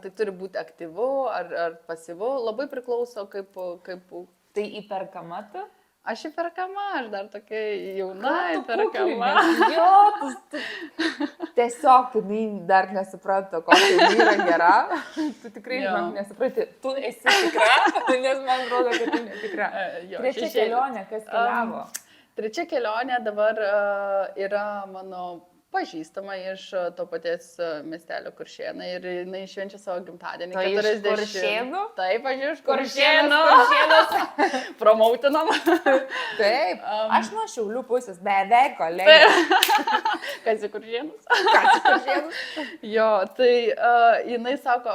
Speaker 1: tai turi būti aktyvu, ar pasyvu. Labai priklauso, kaip...
Speaker 2: Tai įperkama tu?
Speaker 1: Aš įperkama, aš dar tokia jauna įperkama.
Speaker 2: Jo, tiesiog tu dar nesuprato, kokia yra gera. Tu tikrai nesupranti. Tu esi tikra, nes man atrodo, kad tu netikra. Trečia kelionė, kas keliavo?
Speaker 1: Trečia kelionė dabar yra mano pažįstama iš to paties miestelio Kuršėnai ir jinai švenčia savo gimtadienį.
Speaker 2: Tai 40. Iš Kuršėnų?
Speaker 1: Taip, aš iš Kuršėnų. Promautinam.
Speaker 2: Taip, aš nuo Šiaulių pusės, beveik kolegė.
Speaker 1: Kas į Kuršėnus? Jo, tai jinai sako,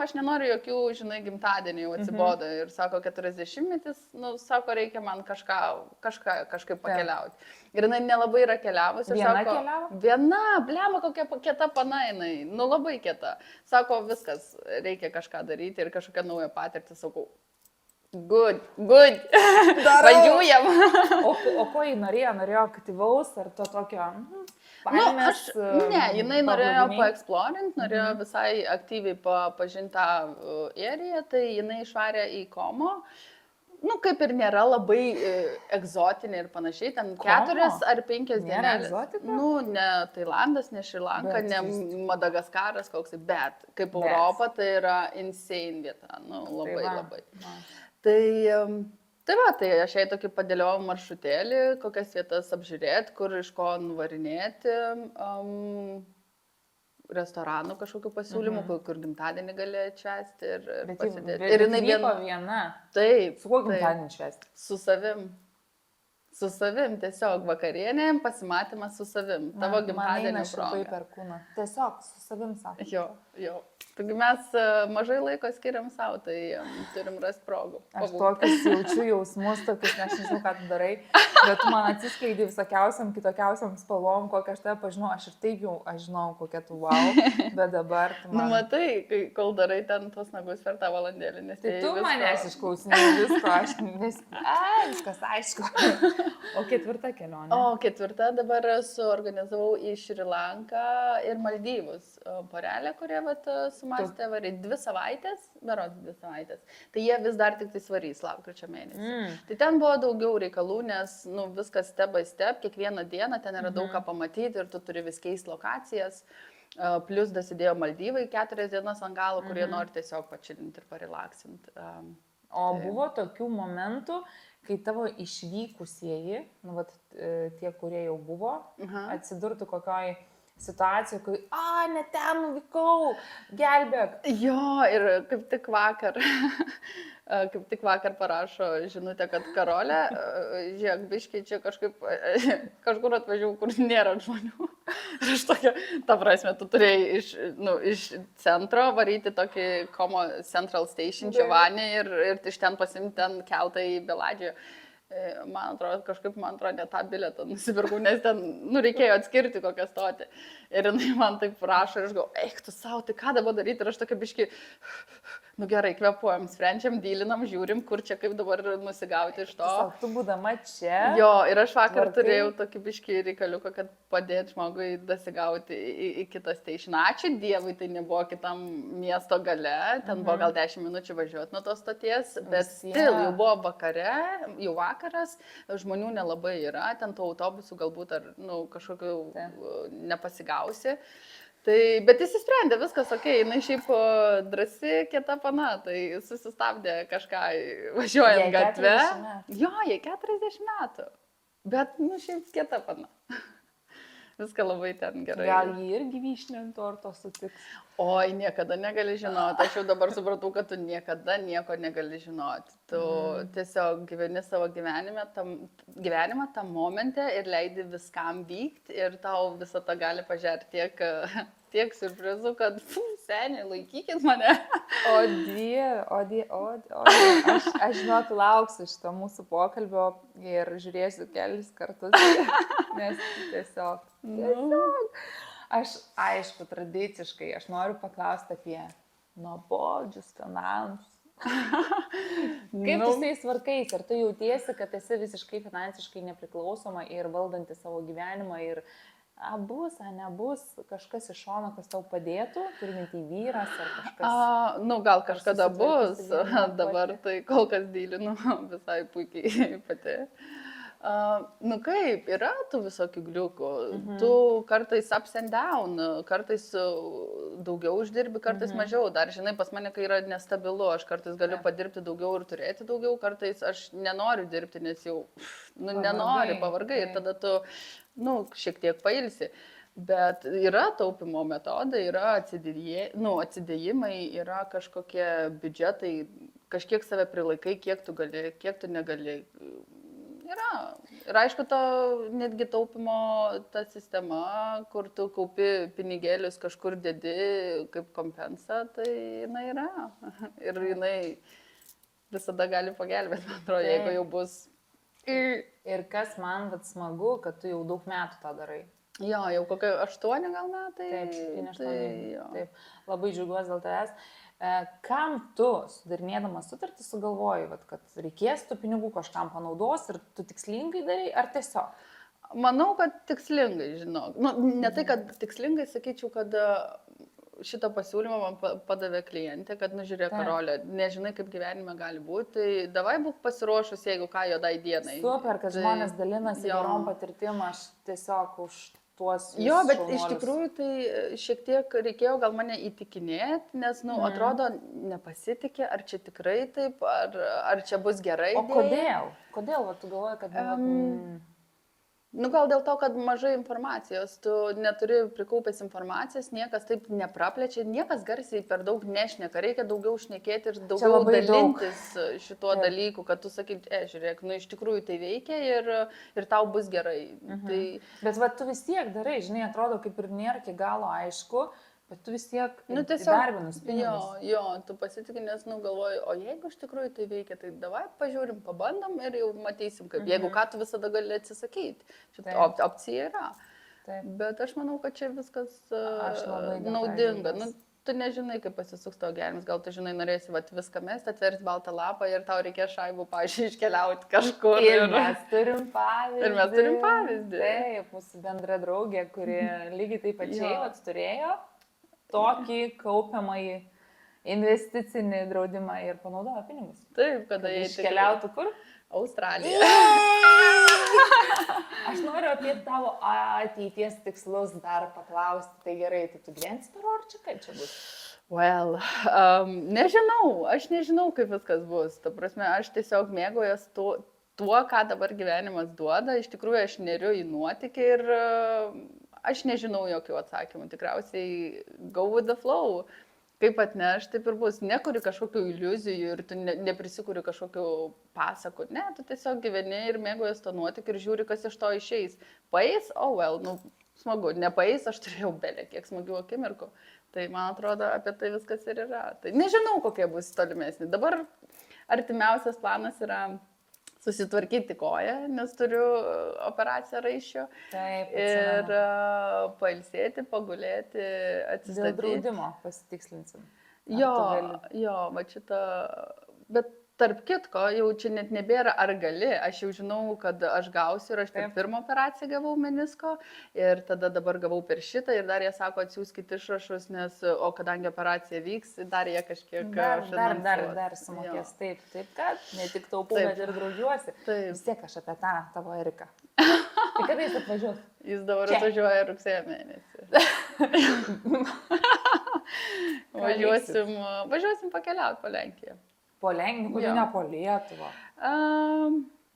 Speaker 1: aš nenoriu jokių, žinai, gimtadienį jau atsibodo ir sako, 40-metis, sako, reikia man kažkaip pakeliauti. Ir jinai nelabai yra keliavusi.
Speaker 2: Viena keliavo?
Speaker 1: Viena, blema, kokia kieta pana jinai, labai kieta. Sako, viskas, reikia kažką daryti ir kažkokią naują patirtį, sakau, good, važiuojam.
Speaker 2: O ko jį norėjo? Norėjo aktyvaus ar to tokio baimės?
Speaker 1: Ne, jinai norėjo paeksplorinti, norėjo visai aktyviai pažinti tą eriją, tai jinai išvarė į Komo. Kaip ir nėra labai egzotinė ir panašiai, ten 4 ar 5 dienelės. Ne Tailandas, ne Šri Lanka, ne Madagaskaras koks, bet kaip Europa tai yra insane vieta, labai. Tai aš jai tokį padėliojau maršrutėlį, kokias vietas apžiūrėti, kur iš ko nuvarinėti. Restoranų kažkokių pasiūlymų, kur gimtadienį gali atšvęsti ir pasidėti.
Speaker 2: Ir jinai viena.
Speaker 1: Taip.
Speaker 2: Su kuo gimtadienį atšvęsti?
Speaker 1: Su savim. Su savim, tiesiog vakarienė, pasimatymas su savim. Tavo gimtadienio proga.
Speaker 2: Per kūną. Tiesiog su savim, sako.
Speaker 1: Jo. Taigi mes mažai laiko skiriam savo, tai turim rasti progų.
Speaker 2: Aš tokius jaučiu jausmus, tokius, aš nežinau, ką tu darai, bet tu man atsiskleidai visokiausiam, kitokiausiam spalvom, kokią aš tave pažinau, aš ir taip jau, aš žinau, kokia tu wow, bet dabar tu man...
Speaker 1: Nu, matai, kol darai ten tos nagus per tą valandėlį, nes
Speaker 2: Tai tu manęs išklausinėjai visko, aš viskas aišku. O ketvirta kelionė?
Speaker 1: O ketvirta dabar suorganizavau į Šri Lanką ir Maldyvus porelę, kurie sumastė varyti 2 savaitės, berods 2 savaitės. Tai jie vis dar tik tai svarys lapkričio mėnesį. Tai ten buvo daugiau reikalų, nes viskas step by step, kiekvieną dieną ten yra daug ką pamatyti ir tu turi vis keisti lokacijas. Plus dasidėjo Maldyvai 4 dienas ant galo, kurie nori tiesiog pačilinti ir parilaksinti.
Speaker 2: O buvo tokių momentų, kai tavo išvykusieji, tie, kurie jau buvo, atsidurtų kokioj situacijoje, kai, ne ten nuvykau, gelbėk.
Speaker 1: Jo, ir kaip tik vakar parašo žinutę, kad Karolė, žiūrėk, biškiai čia kažkur atvažiavau, kur nėra žmonių. Ir aš tokia, ta prasme, tu turėjai iš centro varyti tokį Como Central Station Čiovanį ir iš ten pasimti ten keltą į Beladžiją. Man atrodo, ne tą bilietą nusipirkau, nes ten, reikėjo atskirti kokią stotį. Ir jinai man taip prašo ir aš galvoju, eik tu savo, tai ką dabar daryti? Ir aš tokia biški, gerai, kvepuojam, sprendžiam, dylinam, žiūrim, kur čia kaip dabar nusigauti iš to.
Speaker 2: Tiesiog tu būdama čia.
Speaker 1: Jo, ir aš vakar turėjau tokį biški reikaliuką, kad padėti žmogui dasigauti į kitą stationą. Ačiū Dievui, tai nebuvo kitam miesto gale, ten buvo gal 10 minučių važiuoti nuo tos stoties, bet jau buvo vakare, jau vakaras, žmonių nelabai yra, ten tų autobusų galbūt ar kažkokių nepasigausi. Tai, bet įsisprendė, viskas ok, jinai šiaip drąsi, kieta pana, tai susistabdė kažką važiuojant gatve. Jo, jai 40 metų, bet šiaip kieta pana. Viską labai ten gerai.
Speaker 2: Gal jį irgi vyšnių ant torto sutiks?
Speaker 1: Oi, niekada negali žinoti. Aš jau dabar supratau, kad tu niekada nieko negali žinoti. Tu tiesiog gyveni savo gyvenimą tam momente ir leidi viskam vykti ir tau visą tą gali pažerti tiek siurprizų, kad seniai, laikykit mane.
Speaker 2: Aš žinok, lauksiu šito mūsų pokalbio ir žiūrėsiu kelis kartus, nes tiesiog. Aš, aišku, tradiciškai, aš noriu paklausti apie nuobodžius finansus. Kaip tu tais tvarkais? Ar tu jautiesi, kad esi visiškai finansiškai nepriklausoma ir valdanti savo gyvenimą ir bus, nebus kažkas iš šono, kas tau padėtų, turinti vyras ar kažkas?
Speaker 1: Gal kažkada bus, dabar tai kol kas dylinu visai puikiai pati. Kaip, yra tų visokių gliukų, tu kartais ups and down, kartais daugiau uždirbi, kartais mažiau, dar žinai, pas mane, kai yra nestabilu, aš kartais galiu padirbti daugiau ir turėti daugiau, kartais aš nenoriu dirbti, nes jau, pavargai ir tada tu, šiek tiek pailsi. Bet yra taupimo metodai, yra atsidėjimai, yra kažkokie biudžetai, kažkiek save prilaikai, kiek tu gali, kiek tu negali. Yra. Ir aišku, netgi taupimo ta sistema, kur tu kaupi pinigėlius kažkur dedi kaip kompensą, tai jinai yra. Ir jinai visada gali pagelbėti, man atrodo, jeigu jau bus.
Speaker 2: Ir kas man smagu, kad tu jau daug metų tą darai.
Speaker 1: Jo, jau kokie 8 gal metai.
Speaker 2: Taip, labai džiaugiuosi dėl tavęs. Kam tu, sudarinėdamas sutartį, sugalvoji, kad reikės tų pinigų kažkam panaudos ir tu tikslingai darai, ar tiesiog?
Speaker 1: Manau, kad tikslingai, žinok. Ne tai, kad tikslingai, sakyčiau, kad šitą pasiūlymą man padavė klientė, kad, žiūrėk, Karolė, nežinai, kaip gyvenime gali būti, tai davai būk pasiruošus, jeigu ką juodai dienai.
Speaker 2: Super, kad žmonės dalinasi gerom patirtim, aš tiesiog už tuos.
Speaker 1: Jo, bet iš tikrųjų tai šiek tiek reikėjo gal mane įtikinėti, nes, atrodo, nepasitikė, ar čia tikrai taip, ar čia bus gerai.
Speaker 2: O kodėl? Kodėl tu galvoji, kad...
Speaker 1: Gal dėl to, kad mažai informacijos, tu neturi prikaupęs informacijos, niekas taip nepraplečia, niekas garsiai per daug nešneka, reikia daugiau šnekėti ir daugiau dalintis šituo dalyku, kad tu sakai, žiūrėk, iš tikrųjų tai veikia ir tau bus gerai. Tai...
Speaker 2: Bet tu vis tiek darai, žinai, atrodo, kaip ir nėra iki galo aišku, Bet tu vis tiek
Speaker 1: tiesiog
Speaker 2: darbinus pinigus.
Speaker 1: Jo, tu pasitikė, nes, galvoju, o jeigu iš tikrųjų tai veikia, tai davai pažiūrim, pabandom ir jau matysim, kaip. Jeigu ką, tu visada gali atsisakyti. Šitą opcija yra.
Speaker 2: Taip.
Speaker 1: Bet aš manau, kad čia viskas
Speaker 2: Aš labai
Speaker 1: naudinga. Tu nežinai, kaip pasisuks tavo gyvenimas, gal tu žinai, norėsi viską mesti, atverti baltą lapą ir tau reikės šaibų, pavyzdžiui, iškeliauti kažkur.
Speaker 2: Ir mes turim pavyzdį. Taip, mūsų bendra draugė, kuri lygiai taip pačiai turėjo tokį kaupiamąjį investicinį draudimą ir panaudojo pinigus.
Speaker 1: Taip, kada
Speaker 2: jie iškeliautų kur?
Speaker 1: Australija.
Speaker 2: Aš noriu apie tavo ateities tikslus dar paklausti. Tai gerai, tai tu gyvensi per orą čia, kaip čia bus?
Speaker 1: Well, aš nežinau, kaip viskas bus. Ta prasme, aš tiesiog mėgaujuos tuo, ką dabar gyvenimas duoda. Iš tikrųjų, aš neriu į nuotykį ir aš nežinau jokių atsakymų. Tikriausiai go with the flow. Kaip atneš, taip ir bus. Nekuri kažkokių iliuzijų ir tu neprisikuri kažkokių pasakų. Ne, tu tiesiog gyveni ir mėgaujas to nuotykiu ir žiūri, kas iš to išeis. Paeis, smagu. Nepaeis, aš turėjau belė kiek smagių akimirkų. Tai man atrodo, apie tai viskas ir yra. Tai nežinau, kokie bus tolimesni. Dabar artimiausias planas yra susitvarkyti koją, nes turiu operaciją raiščio.
Speaker 2: Taip,
Speaker 1: ir pailsėti, pagulėti, atsistatyti.
Speaker 2: Dėl draudimo pasitikslinsim.
Speaker 1: Jo, va šitą, bet tarp kitko, jau čia net nebėra ar gali, aš jau žinau, kad aš gausiu ir aš per pirmą operaciją gavau menisko ir tada dabar gavau per šitą ir dar jie sako atsiųskit išrašus, nes, o kadangi operacija vyks, dar jie kažkiek
Speaker 2: dar sumokės. Taip, kad ne tik taupau, bet ir draudžiuosi. Vis tiek aš apie tą tavo Eriką. Tai kada jis atvažiuos?
Speaker 1: Jis dabar atvažiuoja rugsėjo mėnesį. Važiuosim pakeliauti po Lenkiją.
Speaker 2: Po Lenkiją, kodėl ne po Lietuvą?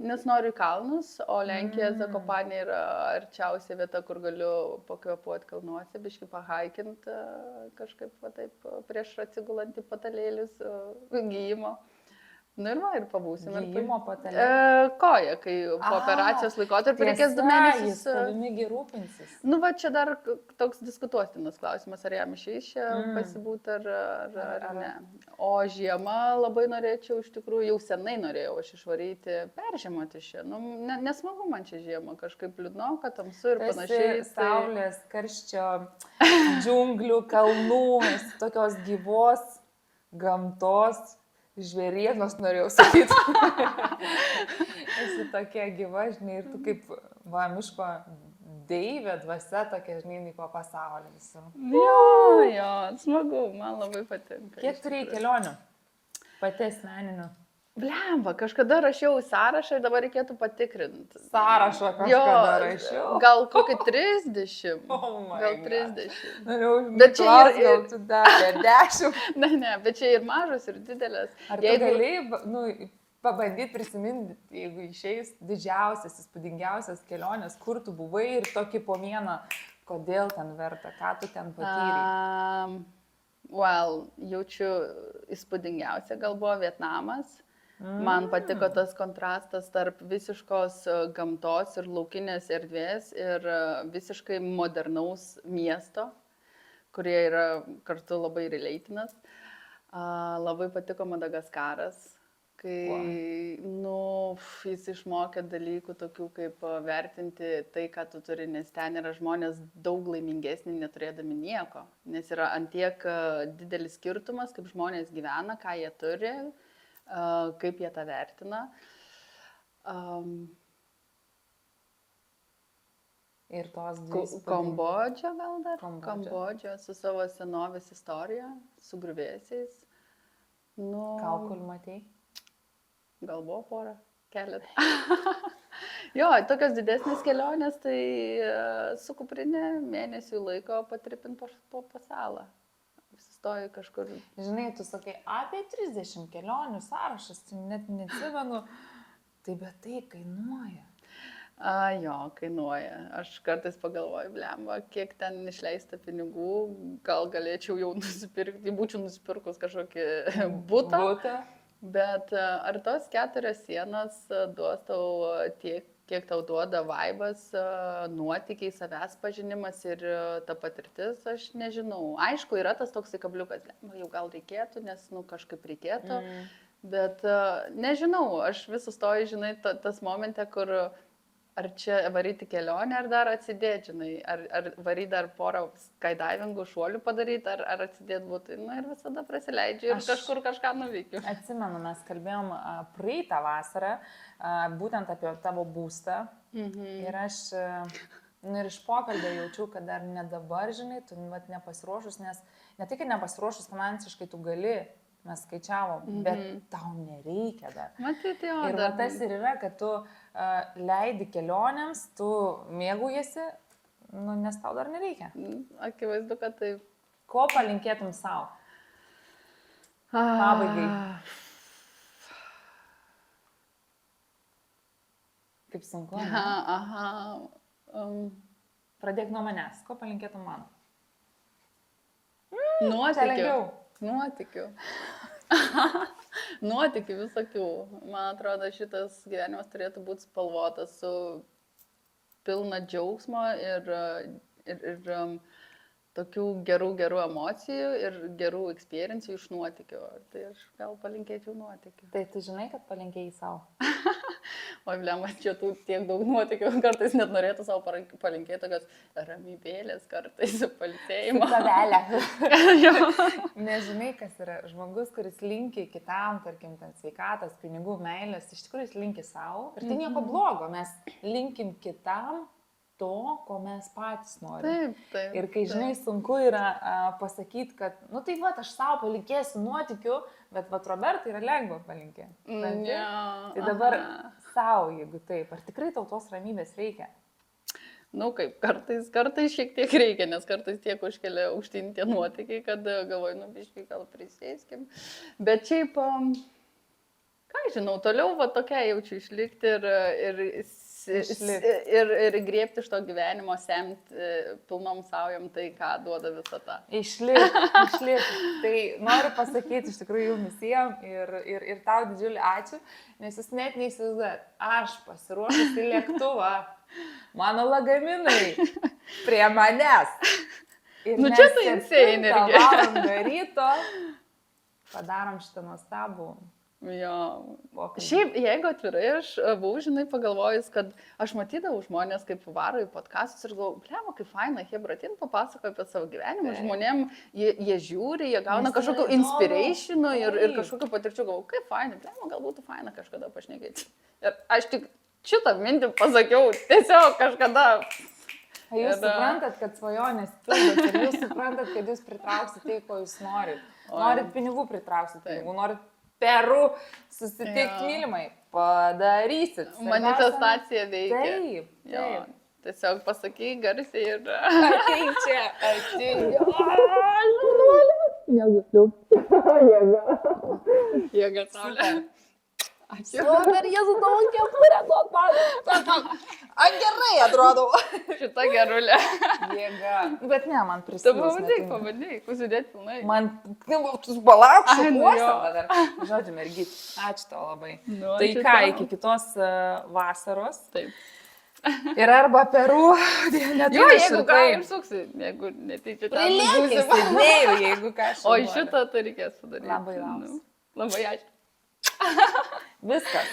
Speaker 1: Nes noriu į kalnus, o Lenkija, Zakopanė yra arčiausia vieta, kur galiu pakvėpuoti kalnuose, biškai pahaikinti kažkaip taip prieš atsigulant į patalėlius gyjimo. Ir pabūsim.
Speaker 2: Gyjimo patalėlius?
Speaker 1: Koja, kai po operacijos laikotarpį reikės 2 mėnesius.
Speaker 2: Jis savimi rūpinsis.
Speaker 1: Čia dar toks diskutuotinas klausimas, ar jam išeis čia pasibūti ar ne. O žiemą labai norėčiau, iš tikrųjų, jau senai norėjau aš išvaryti, peržiemoti čia. Nesmagu man čia žiemą, kažkaip liūdnoka, tamsu ir panašiai.
Speaker 2: Saulės, karščio, džiunglių, kalnų, tokios gyvos gamtos. Žvėrienos norėjau sakyti. Esi tokia gyva, žinai, ir tu kaip miško deivė, dvasia tokia, žinai, po pasaulį visur.
Speaker 1: Jo, smagu, man labai patinka.
Speaker 2: Kiek turėjai kelionių? Pati asmeninių.
Speaker 1: Blemba, kažkada rašiau sąrašą ir dabar reikėtų patikrinti.
Speaker 2: Sąrašą kažkada rašiau?
Speaker 1: Gal kokį 30. Gal 30.
Speaker 2: Bet čia gal tu dar 10.
Speaker 1: Ne, bet čia ir mažos, ir didelės.
Speaker 2: Ar tu galėjai pabandyti prisiminti, jeigu išeis didžiausias, įspūdingiausias kelionės, kur tu buvai ir tokį po vieną, kodėl ten verta, ką tu ten patyrei?
Speaker 1: Jaučiu įspūdingiausia gal buvo Vietnamas. Man patiko tas kontrastas tarp visiškos gamtos ir laukinės erdvės ir visiškai modernaus miesto, kurie yra kartu labai relaitinas. Labai patiko Madagaskaras, kai jis išmokė dalykų tokių kaip vertinti tai, ką tu turi, nes ten yra žmonės daug laimingesni neturėdami nieko, nes yra antiek didelis skirtumas, kaip žmonės gyvena, ką jie turi, kaip jie tą vertina.
Speaker 2: Ir tos dvi.
Speaker 1: Kambodža gal dar? Kambodža su savo senovės istorija, su griuvėsiais.
Speaker 2: Kaukulių matei?
Speaker 1: Gal buvo porą, keletą. Jo, tokios didesnės kelionės, tai su kuprinė mėnesių laiko patripint po pasaulą. Sustoju kažkur.
Speaker 2: Žinai, tu sakai, apie 30 kelionių sąrašas, net neatsimenu, tai bet tai kainuoja.
Speaker 1: Jo, kainuoja. Aš kartais pagalvoju, blemba, kiek ten išleista pinigų, gal galėčiau jau nusipirkti, būčiau nusipirkus kažkokį butą. Bet ar tos 4 sienos duos tau tiek, kiek tau duoda vaibas, nuotykiai, savęs pažinimas ir ta patirtis, aš nežinau. Aišku, yra tas toksai kabliukas, jau gal reikėtų, nes, kažkaip reikėtų. Bet nežinau, aš vis sustoju, žinai, tas momente, kur ar čia varyti kelionę, ar dar atsidėti, žinai, ar varyti dar porą skydivingų šuolių padaryti, ar atsidėti būtų. Ir visada prasileidžiu ir kažkur kažką nuveikiu.
Speaker 2: Atsimenu, mes kalbėjom praeitą vasarą būtent apie tavo būstą. Ir aš ir iš pokalbio jaučiu, kad dar ne dabar, žinai, tu nepasiruošus, nes ne tik nepasiruošus finansiškai tu gali, mes skaičiavom, bet tau nereikia dar.
Speaker 1: Matyti, jo.
Speaker 2: Ir tas ir yra, kad tu leidi kelionėms, tu mėgaujasi, nes tau dar nereikia.
Speaker 1: Akivaizdu, kad taip.
Speaker 2: Ko palinkėtum savo? Pabaigai. Kaip sunku. Pradėk nuo manęs. Ko palinkėtum man?
Speaker 1: Nuotykių visokių. Man atrodo, šitas gyvenimas turėtų būti spalvotas su pilna džiaugsmo ir tokių gerų emocijų ir gerų experiencijų iš nuotykių. Tai aš gal palinkėčiau nuotykių.
Speaker 2: Tai tu žinai, kad palinkėjai savo?
Speaker 1: O blema, čia tų tiek daug nuotykių, kartais net norėtų savo palinkėti tokios ramybėlės, kartais pailsėjimo.
Speaker 2: Savelė. Nežinai, kas yra žmogus, kuris linki kitam, tarkim, ten sveikatos, pinigų, meilės, iš tikrųjų jis linki savo. Ir tai nieko blogo, mes linkim kitam to, ko mes patys norime.
Speaker 1: Taip.
Speaker 2: Ir kai, žinai, sunku yra pasakyti, kad, tai aš savo palinkėsiu nuotykių, bet Robertai yra lengva palinkėti. Tai dabar savo, jeigu taip, ar tikrai tau tos ramybės reikia?
Speaker 1: Kaip, kartais šiek tiek reikia, nes kartais tiek užkelia aukštyn tie nuotykiai, kad galvoju, biškai gal prisėskim. Bet šiaip, ką žinau, toliau tokia jaučiu išlikti ir griebti iš to gyvenimo, semti pilnom saujom tai, ką duoda visata.
Speaker 2: Išlikti. Tai noriu pasakyti iš tikrųjų jums visiems ir tau didžiulį ačiū, nes jūs net neįsivaizduojat, aš pasiruošusi lėktuvą, mano lagaminai prie manęs. Ir
Speaker 1: čia tai insane irgi.
Speaker 2: 7 valandą ryto padarom šitą nuostabų.
Speaker 1: Jo. Šiaip, jeigu atvirai, aš buvau, žinai, pagalvojus, kad aš matydavau žmonės, kaip varo į podcastus ir galvoju, blema, kaip faina, Hebratin papasakoja apie savo gyvenimą, žmonėm jie žiūri, jie gauna kažkokių inspirationų ir kažkokių patirčių, galvoju, kaip faina, blema, gal būtų faina kažkada pašnekėti. Ir aš tik šitą mintį pasakiau, tiesiog kažkada.
Speaker 2: Jūs suprantat, kad svajonės pildosi ir jūs suprantat, kad jūs pritrauksite tai, ko jūs norit. Norit pinigų, pritrauksite pinigų, norit Peru susitikti mylimai, padarysit.
Speaker 1: Manifestacija veikia.
Speaker 2: Taip.
Speaker 1: Tiesiog pasakyk garsiai ir...
Speaker 2: Ateik čia, ateik.
Speaker 1: Jėga, saulė.
Speaker 2: Super, Jėzus, tavo kepurė, duok man. Gerai atrodau.
Speaker 1: Šita gerulė.
Speaker 2: Jėga. Bet ne, man prisimins.
Speaker 1: Pabandyk, užsidėti pilnai.
Speaker 2: Man, palauk, šukuosi dar. Žodžiu, mergyt, ačiū tau labai. Tai ką, iki kitos vasaros.
Speaker 1: Taip.
Speaker 2: Ir arba Peru,
Speaker 1: jo, jeigu ką, ir suksi, jeigu netyčia ten.
Speaker 2: Prilėkiai, Sidnėjų, jeigu ką.
Speaker 1: O šitą tai reikės padaryti.
Speaker 2: Labai lauks.
Speaker 1: Labai ačiū.
Speaker 2: Viskas.